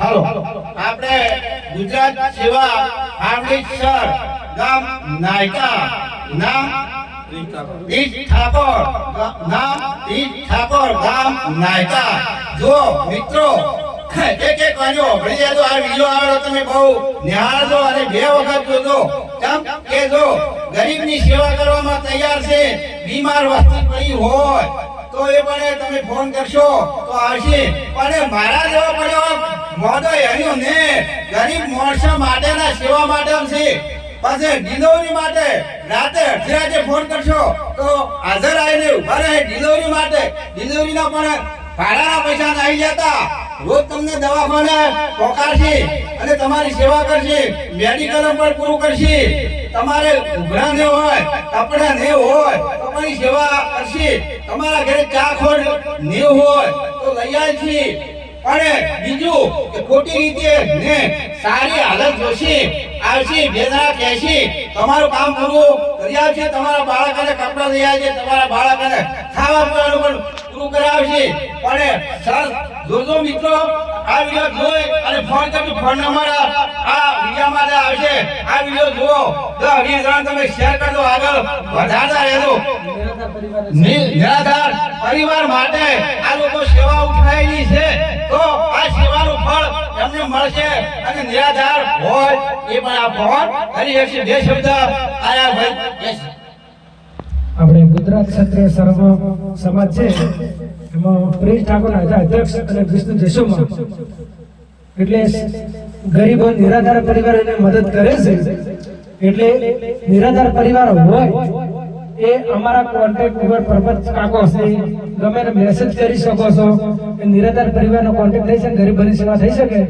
હાલો આપણે ગુજરાત સેવા ફાઉન્ડેશન ગામ નાયકા નામ ઈશ ઠાકોર ગામ નાયકા જો મિત્રો એક વાજો ભણી જાજો આ વિડિયો આવેલો તમે બહુ નિહાળજો અને બે વખત જોજો કેમ કે જો ગરીબની સેવા કરવામાં તૈયાર છે બીમાર વસ્તી પડી હોય તો એ પણ તમે ફોન કરશો તો આવશે પણ મારા જેવો પડ્યો મોદો એનો ને ગરીબ માણસો માટેના સેવા માટે છે પછી ડિલિવરી માટે રાતે અડધી રાતે ફોન કરશો તો હાજર આવીને ઉભા રહે ડિલિવરી માટે ડિલિવરીના પણ ભાડાના પૈસા નહીં લેતા રોજ તમને દવાખાને પહોંચાડશે અને તમારી સેવા કરશે મેડિકલ પણ પૂરું કરશે તમારે ઉઘરા ને હોય કપડા ને હોય તો પણ સેવા કરશે તમારા ઘરે ચા ખોડ ને હોય તો લઈ આવશે અને બીજું કે ખોટી રીતે ને સારી હાલત જોશે આવશે બેદરા કહેશે તમારું કામ પૂરું કરી આવશે તમારા બાળકોને કપડા લઈ આવશે તમારા બાળકોને ખાવા પીવાનું પણ પૂરું કરાવશે પણ સર જોજો મિત્રો આ વિડિયો જોઈ અને ફોન કરી ફોન નંબર આ વિડિયો માં આવશે આ વિડિયો જુઓ 10-20 જણ તમે શેર કરજો આગળ વધારતા રહેજો નિરાધાર પરિવાર માટે આ લોકો સેવા ઉઠાવેલી છે તો આ સેવાનું ફળ એમને મળશે અને નિરાધાર હોય એ પણ આ ફોન કરી હશે બે શબ્દ આયા ભાઈ આપણે ગુજરાત ક્ષત્રિય સર્વ સમાજ છે એમાં પ્રેમ ઠાકોરના અધ્યક્ષ અને વિષ્ણુ જશોમાં એટલે ગરીબો નિરાધાર પરિવારોને મદદ કરે છે એટલે નિરાધાર પરિવાર હોય એ અમારા કોન્ટેક્ટ ઉપર પરબત કાકો છે ગમે તે મેસેજ કરી શકો છો કે નિરાધાર પરિવારનો કોન્ટેક્ટ થઈ શકે ગરીબોની સેવા થઈ શકે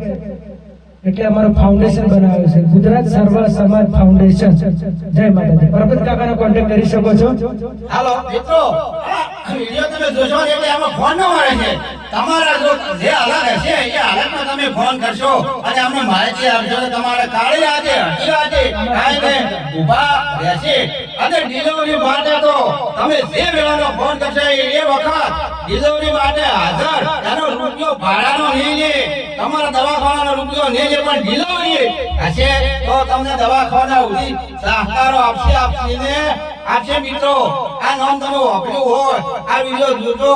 એટલે અમારું ફાઉન્ડેશન બનાવ્યું છે ગુજરાત સર્વ સમાજ ફાઉન્ડેશન જય માતાજી પરબત કાકાનો કોન્ટેક્ટ કરી શકો છો હાલો મિત્રો વિડિયો તમે જોશો એટલે આમાં ફોન ન મળે છે તમારા જો જે હાલત હશે એ હાલતમાં તમે ફોન કરશો અને અમને માહિતી આપશો તો તમારે કાળી રાતે અડધી રાતે આવીને ઊભા રહેશે અને ડિલિવરી માટે તો તમે જે વેળાનો ફોન કરશો એ વખત ડિલિવરી માટે હાજર એનો રૂપિયો ભાડાનો નહીં લે તમારા દવાખાનાનો રૂપિયો નહીં લે પણ ડિલિવરી હશે તો તમને દવાખાના ઉધી સહકારો આપશે મિત્રો આ નામ તમે વાપર્યું હોય આ વિડિયો જોજો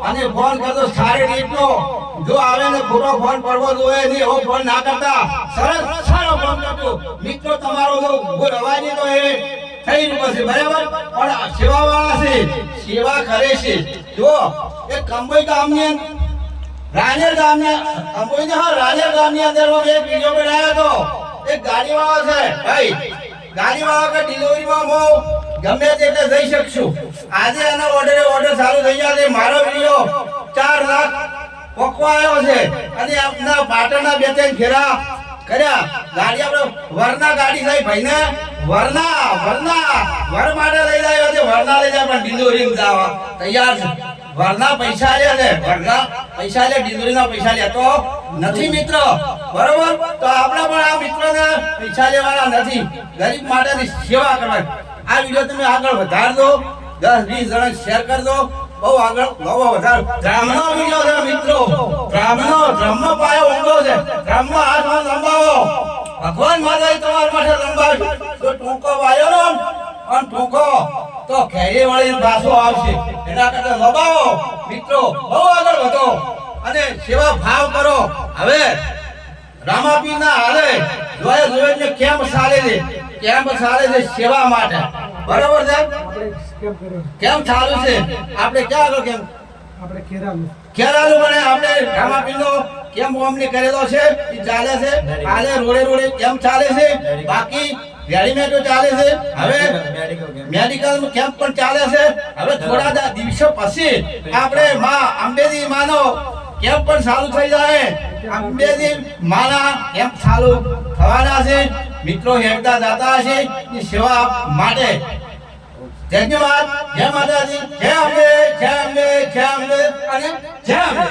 અને ફોન કરજો સારી રીતનો જો આવે ને ખોટો ફોન પડવો જોઈએ નહીં એવો ફોન ના કરતા સરસ સારો ફોન કરજો મિત્રો તમારો જો રવાજી તો એ થઈ રહ્યું છે બરાબર પણ સેવા વાળા છે સેવા કરે છે જો એ કંબોઈ ગામની રાનેર ગામની અંદર એક વિડિયો બનાવ્યો તો એક ગાડી વાળો છે ભાઈ ગાડી વાળો કે ડિલિવરીમાં હું ગમે તેટલે જઈ શકશું આજે એનો ઓર્ડર ચાલુ થઈ જશે મારો વિડિયો 4 લાખ પોકવા આવ્યો છે અને આપના પાટણના બે ત્રણ ફેરા કર્યા ગાડી આપણે વરના ગાડી થઈ ભાઈને વરના વર માટે લઈ જાય છે વરના લઈ જાય પણ ડિલિવરી જવા તૈયાર છે વરના પૈસા લે છે વરના પૈસા લે ડિલિવરીના પૈસા લેતો નથી મિત્ર બરોબર તો આપણે પણ આ મિત્રોને પૈસા લેવાના નથી ગરીબ માટેની સેવા કરવાની આ વિડિયો તમે આગળ વધારજો 10-20 જણ શેર કરજો બહુ આગળ નવો વધાર ધર્મનો વિડિયો છે મિત્રો ધર્મ પાયો ઊંડો છે ધર્મ હાથમાં લંબાવો ભગવાન માતા તમારા માટે લંબાવી તો ટૂંકો વાયો ને અને ટૂંકો તો ઘેરી વળી પાછો આવશે એના કરતા લંબાવો મિત્રો બહુ આગળ વધો અને સેવા ભાવ કરો હવે રામાપીરના હાલે જોઈને કેમ્પ ચાલે છે સેવા માટે બરાબર છે કેમ ચાલુ છે આપણે ક્યાં આગળ કેમ આપણે ખેરાલુ બને આપણે રામાપીરનો કેમ ઓમની કરેલો છે એ ચાલે છે હાલે રોડે કેમ ચાલે છે બાકી રેડીમેડ ચાલે છે હવે મેડિકલ કેમ્પ પણ ચાલે છે હવે થોડા દિવસો પછી આપણે માં અંબેજી માનો કેમ્પ પણ ચાલુ થઈ જાય અંબેજી માના કેમ્પ ચાલુ થવાના છે મિત્રો હેડતા જાતા હશે એ સેવા માટે ધન્યવાદ જય માતાજી જય અંબે અને જય અંબે